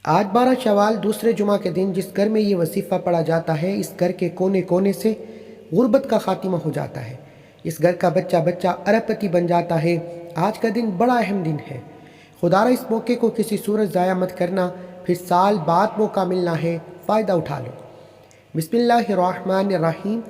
آج 12 شوال دوسرے جمعہ کے دن جس گھر میں یہ وظیفہ پڑھا جاتا ہے اس گھر کے کونے کونے سے غربت کا خاتمہ ہو جاتا ہے۔ اس گھر کا بچہ بچہ ارب پتی بن جاتا ہے۔ آج کا دن بڑا اہم دن ہے۔ خدا را اس موقع کو کسی صورت ضائع مت کرنا، پھر سال بعد موقع ملنا ہے، فائدہ اٹھا لو۔ بسم اللہ الرحمن الرحیم۔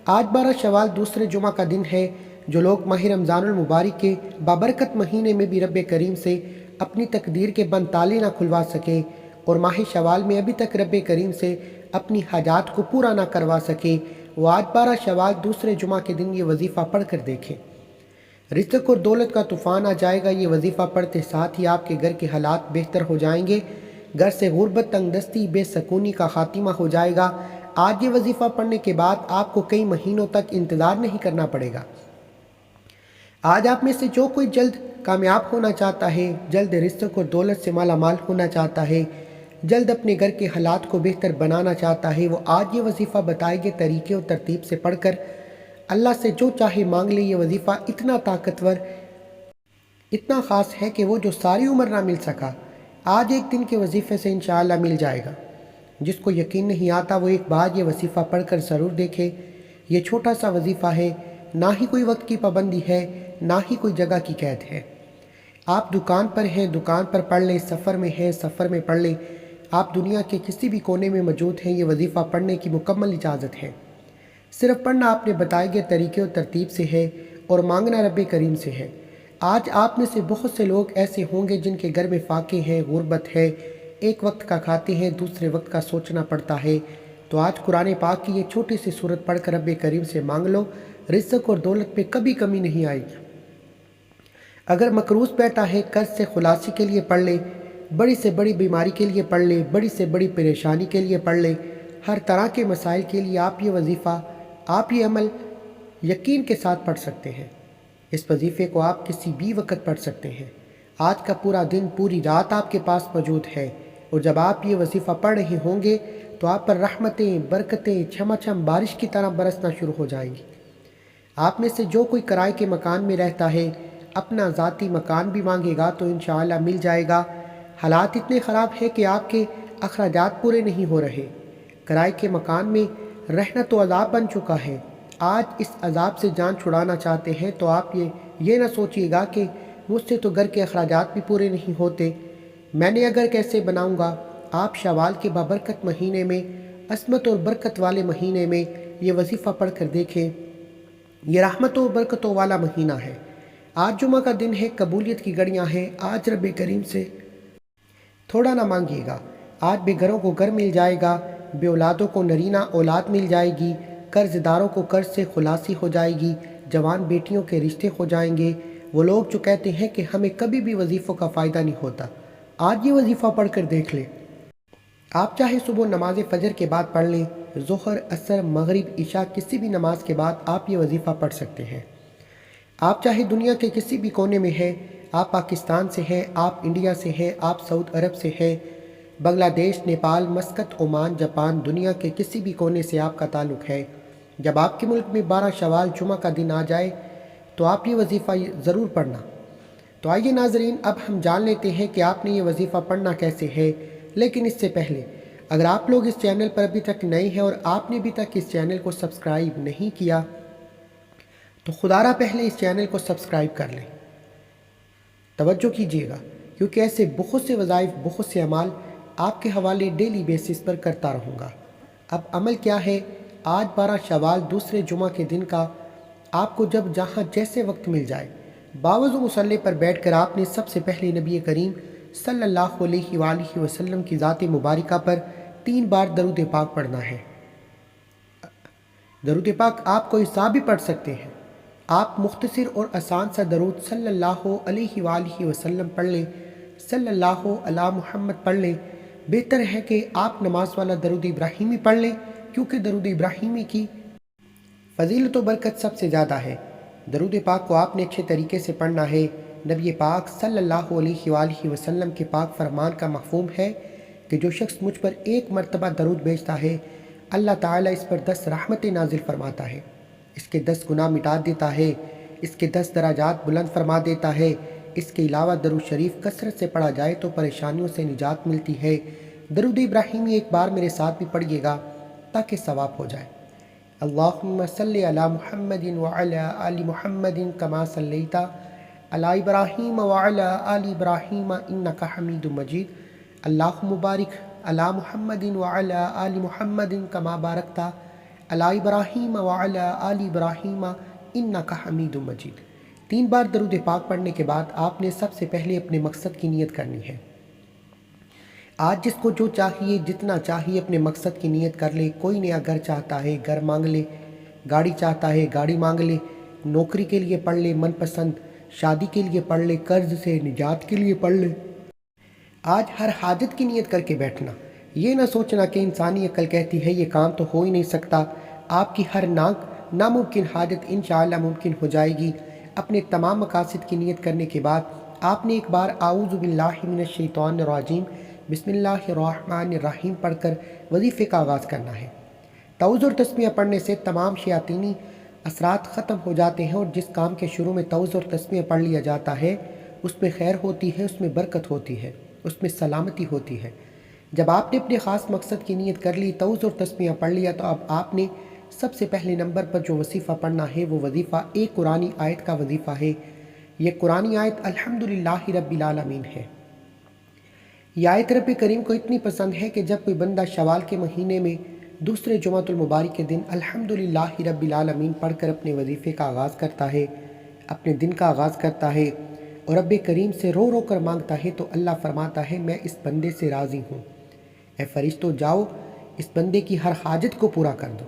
آج 12 شوال دوسرے جمعہ کا دن ہے۔ جو لوگ ماہ رمضان المبارک کے بابرکت مہینے میں بھی رب کریم سے اپنی تقدیر کے بند تالے نہ کھلوا سکے اور ماہ شوال میں ابھی تک رب کریم سے اپنی حاجات کو پورا نہ کروا سکے، وہ آج 12 شوال دوسرے جمعہ کے دن یہ وظیفہ پڑھ کر دیکھیں۔ رزق اور دولت کا طوفان آ جائے گا۔ یہ وظیفہ پڑھتے ساتھ ہی آپ کے گھر کے حالات بہتر ہو جائیں گے۔ گھر سے غربت، تنگ دستی، بے سکونی کا خاتمہ ہو جائے گا۔ آج یہ وظیفہ پڑھنے کے بعد آپ کو کئی مہینوں تک انتظار نہیں کرنا پڑے گا۔ آج آپ میں سے جو کوئی جلد کامیاب ہونا چاہتا ہے، جلد رزق اور دولت سے مالا مال ہونا چاہتا ہے، جلد اپنے گھر کے حالات کو بہتر بنانا چاہتا ہے، وہ آج یہ وظیفہ بتائے گئے طریقے اور ترتیب سے پڑھ کر اللہ سے جو چاہے مانگ لے۔ یہ وظیفہ اتنا طاقتور، اتنا خاص ہے کہ وہ جو ساری عمر نہ مل سکا، آج ایک دن کے وظیفے سے انشاءاللہ مل جائے گا۔ جس کو یقین نہیں آتا وہ ایک بار یہ وظیفہ پڑھ کر ضرور دیکھے۔ یہ چھوٹا سا وظیفہ ہے، نہ ہی کوئی وقت کی پابندی ہے، نہ ہی کوئی جگہ کی قید ہے۔ آپ دکان پر ہیں، دکان پر پڑھ لیں، سفر میں ہیں، سفر میں پڑھ لیں، آپ دنیا کے کسی بھی کونے میں موجود ہیں، یہ وظیفہ پڑھنے کی مکمل اجازت ہے۔ صرف پڑھنا آپ نے بتائے گئے طریقے اور ترتیب سے ہے اور مانگنا رب کریم سے ہے۔ آج آپ میں سے بہت سے لوگ ایسے ہوں گے جن کے گھر میں فاقے ہیں، غربت ہے، ایک وقت کا کھاتے ہیں، دوسرے وقت کا سوچنا پڑتا ہے۔ تو آج قرآن پاک کی یہ چھوٹی سی سورت پڑھ کر رب کریم سے مانگ لو، رزق اور دولت پہ کبھی کمی نہیں آئے گی۔ اگر مقروض بیٹھا ہے، قرض سے خلاصی کے لیے پڑھ لے، بڑی سے بڑی بیماری کے لیے پڑھ لے، بڑی سے بڑی پریشانی کے لیے پڑھ لے، ہر طرح کے مسائل کے لیے آپ یہ وظیفہ، آپ یہ عمل یقین کے ساتھ پڑھ سکتے ہیں۔ اس وظیفے کو آپ کسی بھی وقت پڑھ سکتے ہیں۔ آج کا پورا دن، پوری رات آپ کے پاس موجود ہے، اور جب آپ یہ وظیفہ پڑھ رہے ہوں گے تو آپ پر رحمتیں، برکتیں چھما چھم بارش کی طرح برسنا شروع ہو جائیں گی۔ آپ میں سے جو کوئی کرائے کے مکان میں رہتا ہے، اپنا ذاتی مکان بھی مانگے گا تو انشاءاللہ مل جائے گا۔ حالات اتنے خراب ہیں کہ آپ کے اخراجات پورے نہیں ہو رہے۔ کرائے کے مکان میں رہنا تو عذاب بن چکا ہے۔ آج اس عذاب سے جان چھڑانا چاہتے ہیں تو آپ یہ نہ سوچیے گا کہ مجھ سے تو گھر کے اخراجات بھی پورے نہیں ہوتے، میں نے اگر کیسے بناؤں گا۔ آپ شوال کے بابرکت مہینے میں، عصمت اور برکت والے مہینے میں یہ وظیفہ پڑھ کر دیکھیں۔ یہ رحمتوں اور برکتوں والا مہینہ ہے۔ آج جمعہ کا دن ہے، قبولیت کی گھڑیاں ہیں۔ آج رب کریم سے تھوڑا نہ مانگیے گا۔ آج بے گھروں کو گھر مل جائے گا، بے اولادوں کو نرینہ اولاد مل جائے گی، قرض داروں کو قرض سے خلاصی ہو جائے گی، جوان بیٹیوں کے رشتے ہو جائیں گے۔ وہ لوگ جو کہتے ہیں کہ ہمیں کبھی بھی وظیفوں کا فائدہ نہیں ہوتا، آج یہ وظیفہ پڑھ کر دیکھ لیں۔ آپ چاہے صبح نماز فجر کے بعد پڑھ لیں، ظہر، عصر، مغرب، عشاء، کسی بھی نماز کے بعد آپ یہ وظیفہ پڑھ سکتے ہیں۔ آپ چاہے دنیا کے کسی بھی کونے میں ہیں، آپ پاکستان سے ہیں، آپ انڈیا سے ہیں، آپ سعودی عرب سے ہیں، بنگلہ دیش، نیپال، مسقط، عمان، جاپان، دنیا کے کسی بھی کونے سے آپ کا تعلق ہے، جب آپ کے ملک میں 12 شوال جمعہ کا دن آ جائے تو آپ یہ وظیفہ ضرور پڑھنا۔ تو آئیے ناظرین، اب ہم جان لیتے ہیں کہ آپ نے یہ وظیفہ پڑھنا کیسے ہے۔ لیکن اس سے پہلے اگر آپ لوگ اس چینل پر ابھی تک نئے ہیں اور آپ نے ابھی تک اس چینل کو سبسکرائب نہیں کیا تو خدا را پہلے اس چینل کو سبسکرائب کر لیں۔ توجہ کیجیے گا کیونکہ ایسے بہت سے وظائف، بہت سے اعمال آپ کے حوالے ڈیلی بیسس پر کرتا رہوں گا۔ اب عمل کیا ہے؟ آج 12 شوال دوسرے جمعہ کے دن کا آپ کو جب جہاں جیسے وقت مل جائے، باوضو مصلی پر بیٹھ کر آپ نے سب سے پہلے نبی کریم صلی اللہ علیہ وآلہ وسلم کی ذات مبارکہ پر 3 بار درود پاک پڑھنا ہے۔ درود پاک آپ کوئی سا بھی پڑھ سکتے ہیں۔ آپ مختصر اور آسان سا درود صلی اللہ علیہ وآلہ وسلم پڑھ لیں، صلی اللہ علی محمد پڑھ لیں۔ بہتر ہے کہ آپ نماز والا درود ابراہیمی پڑھ لیں کیونکہ درود ابراہیمی کی فضیلت و برکت سب سے زیادہ ہے۔ درود پاک کو آپ نے اچھے طریقے سے پڑھنا ہے۔ نبی پاک صلی اللہ علیہ وآلہ وسلم کے پاک فرمان کا مفہوم ہے کہ جو شخص مجھ پر 1 مرتبہ درود بھیجتا ہے، اللہ تعالیٰ اس پر 10 رحمتیں نازل فرماتا ہے، اس کے 10 گناہ مٹا دیتا ہے، اس کے 10 درجات بلند فرما دیتا ہے، اس کے علاوہ درود شریف کثرت سے پڑھا جائے تو پریشانیوں سے نجات ملتی ہے۔ درود ابراہیمی ایک بار میرے ساتھ بھی پڑھیے گا تاکہ ثواب ہو جائے۔ اللہم صلی علی محمد وعلی آل محمد کما صلیت علی ابراہیم وعلی آل ابراہیم انک حمید مجید۔ اللہم بارک علی محمد وعلی آل محمد کما بارکت علی ابراہیم وعلی آل ابراہیم انک حمید مجید۔ 3 بار درود پاک پڑھنے کے بعد آپ نے سب سے پہلے اپنے مقصد کی نیت کرنی ہے۔ آج جس کو جو چاہیے جتنا چاہیے اپنے مقصد کی نیت کر لے۔ کوئی نیا گھر چاہتا ہے گھر مانگ لے، گاڑی چاہتا ہے گاڑی مانگ لے، نوکری کے لیے پڑھ لے من پسند، شادی کے لیے پڑھ لے، قرض سے نجات کے لیے پڑھ لے۔ آج ہر حاجت کی نیت کر کے بیٹھنا، یہ نہ سوچنا کہ انسانی عقل کہتی ہے یہ کام تو ہو ہی نہیں سکتا۔ آپ کی ہر ناممکن حاجت انشاءاللہ ممکن ہو جائے گی۔ اپنے تمام مقاصد کی نیت کرنے کے بعد آپ نے ایک بار اعوذ باللہ من الشیطان الرجیم بسم اللہ الرحمن الرحیم پڑھ کر وظیفے کا آغاز کرنا ہے۔ تعوذ اور تسمیہ پڑھنے سے تمام شیاطینی اثرات ختم ہو جاتے ہیں، اور جس کام کے شروع میں تعوذ اور تسمیہ پڑھ لیا جاتا ہے اس میں خیر ہوتی ہے، اس میں برکت ہوتی ہے، اس میں سلامتی ہوتی ہے۔ جب آپ نے اپنے خاص مقصد کی نیت کر لی، تعوذ اور تسمیہ پڑھ لیا، تو اب آپ نے سب سے پہلے نمبر پر جو وظیفہ پڑھنا ہے وہ وظیفہ ایک قرآنی آیت کا وظیفہ ہے۔ یہ قرآنی آیت الحمدللہ رب العالمین ہے۔ یہ آیت رب کریم کو اتنی پسند ہے کہ جب کوئی بندہ شوال کے مہینے میں دوسرے جمعۃ المبارک کے دن الحمدللہ رب العالمین پڑھ کر اپنے وظیفے کا آغاز کرتا ہے، اپنے دن کا آغاز کرتا ہے اور رب کریم سے رو رو کر مانگتا ہے، تو اللہ فرماتا ہے میں اس بندے سے راضی ہوں۔ اے فرشتوں جاؤ اس بندے کی ہر حاجت کو پورا کر دو۔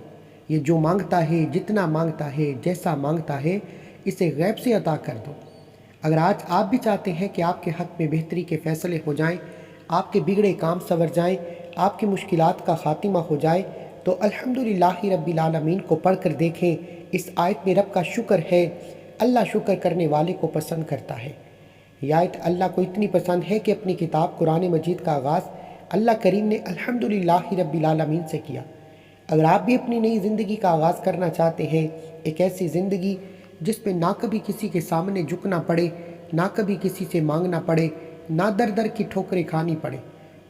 یہ جو مانگتا ہے، جتنا مانگتا ہے، جیسا مانگتا ہے، اسے غیب سے عطا کر دو۔ اگر آج آپ بھی چاہتے ہیں کہ آپ کے حق میں بہتری کے فیصلے ہو جائیں، آپ کے بگڑے کام سنور جائیں، آپ کی مشکلات کا خاتمہ ہو جائے، تو الحمدللہ رب العالمین کو پڑھ کر دیکھیں۔ اس آیت میں رب کا شکر ہے۔ اللہ شکر کرنے والے کو پسند کرتا ہے۔ یہ آیت اللہ کو اتنی پسند ہے کہ اپنی کتاب قرآن مجید کا آغاز اللہ کریم نے الحمدللہ رب العالمین سے کیا۔ اگر آپ بھی اپنی نئی زندگی کا آغاز کرنا چاہتے ہیں، ایک ایسی زندگی جس میں نہ کبھی کسی کے سامنے جھکنا پڑے، نہ کبھی کسی سے مانگنا پڑے، نہ در در کی ٹھوکریں کھانی پڑے،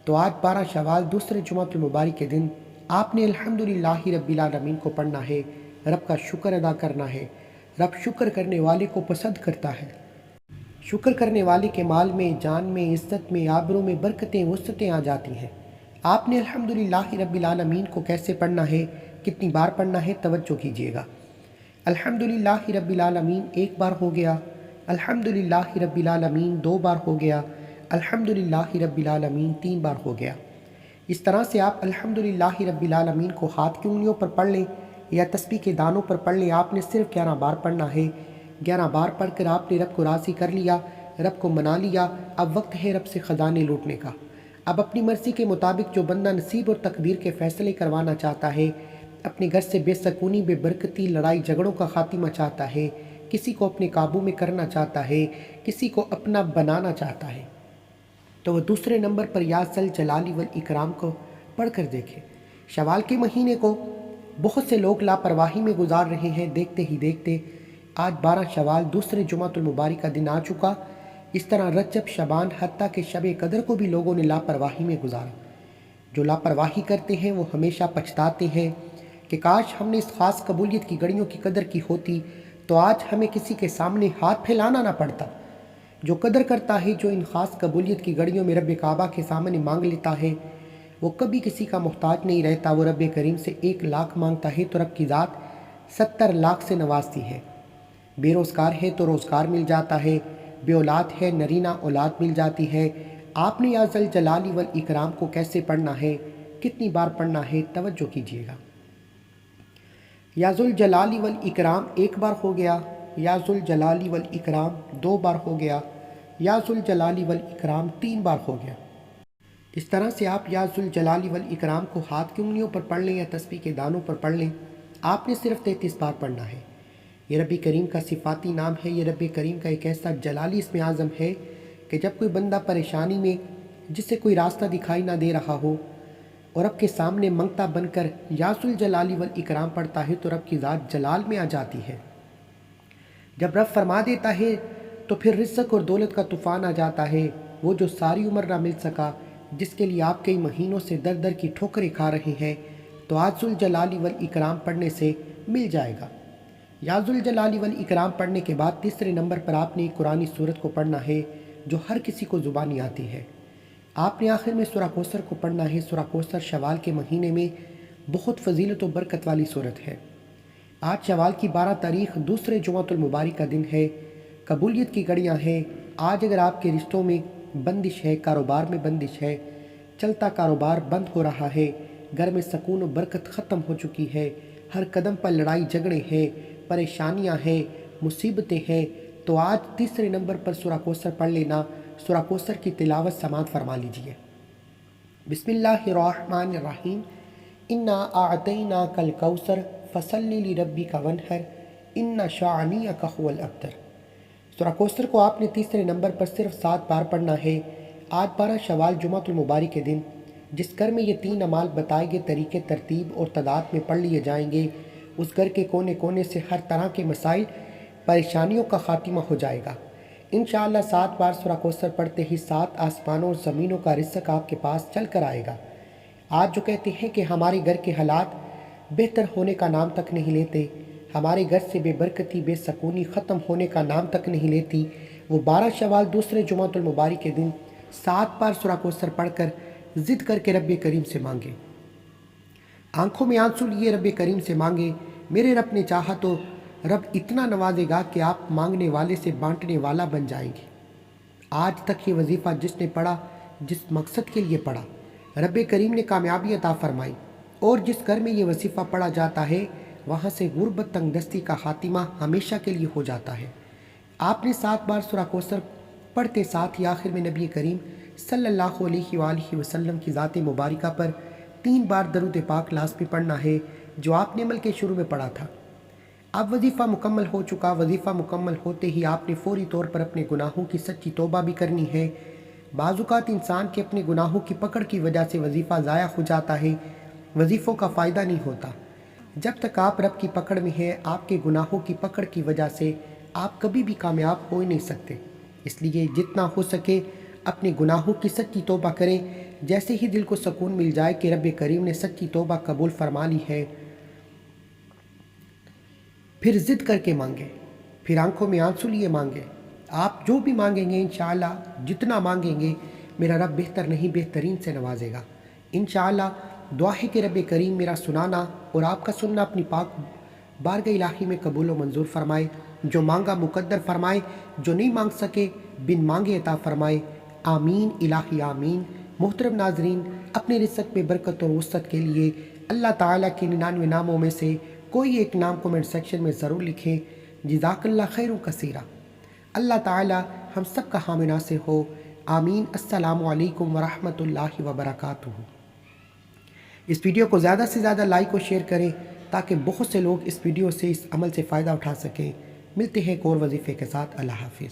تو آج 12 شوال دوسرے جمعۃ المبارک کے دن آپ نے الحمدللہ رب العالمین کو پڑھنا ہے، رب کا شکر ادا کرنا ہے۔ رب شکر کرنے والے کو پسند کرتا ہے۔ شکر کرنے والے کے مال میں، جان میں، عزت میں، آبرو میں برکتیں وسعتیں آ جاتی ہیں۔ آپ نے الحمدللہ رب العالمین کو کیسے پڑھنا ہے، کتنی بار پڑھنا ہے، توجہ کیجیے گا۔ الحمدللہ رب العالمین 1 بار ہو گیا، الحمدللہ رب العالمین 2 بار ہو گیا، الحمدللہ رب العالمین 3 بار ہو گیا۔ اس طرح سے آپ الحمدللہ رب العالمین کو ہاتھ کی انگلیوں پر پڑھ لیں یا تسبیح کے دانوں پر پڑھ لیں۔ آپ نے صرف 11 بار پڑھنا ہے۔ 11 بار پڑھ کر آپ نے رب کو راضی کر لیا، رب کو منا لیا۔ اب وقت ہے رب سے خزانے لوٹنے کا۔ اب اپنی مرضی کے مطابق جو بندہ نصیب اور تقدیر کے فیصلے کروانا چاہتا ہے، اپنے گھر سے بے سکونی، بے برکتی، لڑائی جھگڑوں کا خاتمہ چاہتا ہے، کسی کو اپنے قابو میں کرنا چاہتا ہے، کسی کو اپنا بنانا چاہتا ہے، تو وہ دوسرے نمبر پر یا ذل جلال والاکرام کو پڑھ کر دیکھے۔ شوال کے مہینے کو بہت سے لوگ لاپرواہی میں گزار رہے ہیں۔ دیکھتے ہی دیکھتے آج 12 شوال دوسرے جمعۃ المبارک کا دن آ چکا۔ اس طرح رجب، شعبان، حتیٰ کہ شب قدر کو بھی لوگوں نے لاپرواہی میں گزارا۔ جو لاپرواہی کرتے ہیں وہ ہمیشہ پچھتاتے ہیں کہ کاش ہم نے اس خاص قبولیت کی گھڑیوں کی قدر کی ہوتی تو آج ہمیں کسی کے سامنے ہاتھ پھیلانا نہ پڑتا۔ جو قدر کرتا ہے، جو ان خاص قبولیت کی گھڑیوں میں رب کعبہ کے سامنے مانگ لیتا ہے، وہ کبھی کسی کا محتاج نہیں رہتا۔ وہ رب کریم سے 1 لاکھ مانگتا ہے تو رب کی ذات 70 لاکھ سے نوازتی ہے۔ بے روزگار ہے تو روزگار مل جاتا ہے، بے اولاد ہے نرینہ اولاد مل جاتی ہے۔ آپ نے یا ذل جلال والاکرام کو کیسے پڑھنا ہے، کتنی بار پڑھنا ہے، توجہ کیجیے گا۔ یا ذل جلال والاکرام 1 بار ہو گیا، یا ذل جلال والاکرام 2 بار ہو گیا، یا ذل جلال والاکرام 3 بار ہو گیا۔ اس طرح سے آپ یا ذل جلال والاکرام کو ہاتھ کی انگلیوں پر پڑھ لیں یا تسبیح کے دانوں پر پڑھ لیں۔ آپ نے صرف 33 بار پڑھنا ہے۔ یہ رب کریم کا صفاتی نام ہے۔ یہ رب کریم کا ایک ایسا جلالی اسم اعظم ہے کہ جب کوئی بندہ پریشانی میں، جسے کوئی راستہ دکھائی نہ دے رہا ہو، اور رب کے سامنے منگتا بن کر یا ذل جلال والاکرام پڑھتا ہے تو رب کی ذات جلال میں آ جاتی ہے۔ جب رب فرما دیتا ہے تو پھر رزق اور دولت کا طوفان آ جاتا ہے، وہ جو ساری عمر نہ مل سکا، جس کے لیے آپ کئی مہینوں سے در در کی ٹھوکریں کھا رہے ہیں، تو آج ذوالجلال والاکرام پڑھنے سے مل جائے گا۔ یا ذوالجلال والاکرام پڑھنے کے بعد تیسرے نمبر پر آپ نے ایک قرآنی سورت کو پڑھنا ہے جو ہر کسی کو زبانی آتی ہے۔ آپ نے آخر میں سورہ کوثر کو پڑھنا ہے۔ سورہ کوثر شوال کے مہینے میں بہت فضیلت و برکت والی سورت ہے۔ آج شوال کی 12 تاریخ دوسرے جمعۃ المبارک کا دن ہے۔ قبولیت کی گھڑیاں ہیں۔ آج اگر آپ کے رشتوں میں بندش ہے، کاروبار میں بندش ہے، چلتا کاروبار بند ہو رہا ہے، گھر میں سکون و برکت ختم ہو چکی ہے، ہر قدم پر لڑائی جھگڑے ہیں، پریشانیاں ہیں، مصیبتیں ہیں، تو آج تیسرے نمبر پر سورہ کوثر پڑھ لینا۔ سورہ کوثر کی تلاوت سماعت فرما لیجئے۔ بسم اللہ الرحمن الرحیم۔ انا اعطیناک الکوثر فصل لربک وانحر ان شانئک هو الابتر۔ سورہ کوثر کو آپ نے تیسرے نمبر پر صرف 7 بار پڑھنا ہے۔ آج 12 شوال جمعۃ المبارک کے دن جس گھر میں یہ 3 اعمال بتائے گئے طریقے ترتیب اور تعداد میں پڑھ لیے جائیں گے، اس گھر کے کونے کونے سے ہر طرح کے مسائل پریشانیوں کا خاتمہ ہو جائے گا۔ انشاءاللہ 7 بار سورہ کوثر پڑھتے ہی 7 آسمانوں اور زمینوں کا رزق آپ کے پاس چل کر آئے گا۔ آج جو کہتے ہیں کہ ہمارے گھر کے حالات بہتر ہونے کا نام تک نہیں لیتے، ہمارے گھر سے بے برکتی بے سکونی ختم ہونے کا نام تک نہیں لیتی، وہ 12 شوال دوسرے جمعۃ المبارک کے دن 7 بار سورہ کوثر پڑھ کر ضد کر کے رب کریم سے مانگے۔ آنکھوں میں آنسو لیے رب کریم سے مانگے۔ میرے رب نے چاہا تو رب اتنا نوازے گا کہ آپ مانگنے والے سے بانٹنے والا بن جائیں گے۔ آج تک یہ وظیفہ جس نے پڑھا، جس مقصد کے لیے پڑھا، رب کریم نے کامیابی عطا فرمائی، اور جس گھر میں یہ وظیفہ پڑھا جاتا ہے وہاں سے غربت تنگ دستی کا خاتمہ ہمیشہ کے لیے ہو جاتا ہے۔ آپ نے 7 بار سورہ کوثر پڑھتے ساتھ ہی آخر میں نبی کریم صلی اللہ علیہ وآلہ وسلم کی ذات مبارکہ پر 3 بار درود پاک لازمی پڑھنا ہے، جو آپ نے عمل کے شروع میں پڑھا تھا۔ اب وظیفہ مکمل ہو چکا۔ وظیفہ مکمل ہوتے ہی آپ نے فوری طور پر اپنے گناہوں کی سچی توبہ بھی کرنی ہے۔ بعض اوقات انسان کے اپنے گناہوں کی پکڑ کی وجہ سے وظیفہ ضائع ہو جاتا ہے، وظیفوں کا فائدہ نہیں ہوتا۔ جب تک آپ رب کی پکڑ میں ہیں، آپ کے گناہوں کی پکڑ کی وجہ سے آپ کبھی بھی کامیاب ہو ہی نہیں سکتے۔ اس لیے جتنا ہو سکے اپنے گناہوں کی سچی توبہ کریں۔ جیسے ہی دل کو سکون مل جائے کہ رب کریم نے سچی توبہ قبول فرما لی ہے، پھر ضد کر کے مانگے، پھر آنکھوں میں آنسو لیے مانگے۔ آپ جو بھی مانگیں گے انشاءاللہ، جتنا مانگیں گے میرا رب بہتر نہیں بہترین سے نوازے گا۔ انشاءاللہ دعا ہے کہ رب کریم میرا سنانا اور آپ کا سننا اپنی پاک بارگاہ الہی میں قبول و منظور فرمائے۔ جو مانگا مقدر فرمائے، جو نہیں مانگ سکے بن مانگے عطا فرمائے۔ آمین الہی آمین۔ محترم ناظرین، اپنے رزق میں برکت اور وسعت کے لیے اللہ تعالیٰ کے 99 ناموں میں سے کوئی ایک نام کومنٹ سیکشن میں ضرور لکھیں۔ جزاک اللہ خیر کثیرہ۔ اللہ تعالیٰ ہم سب کا حامی ناصر ہو۔ آمین۔ السلام علیکم ورحمۃ اللہ وبرکاتہ۔ اس ویڈیو کو زیادہ سے زیادہ لائک اور شیئر کریں تاکہ بہت سے لوگ اس ویڈیو سے، اس عمل سے فائدہ اٹھا سکیں۔ ملتے ہیں ایک اور وظیفے کے ساتھ۔ اللہ حافظ۔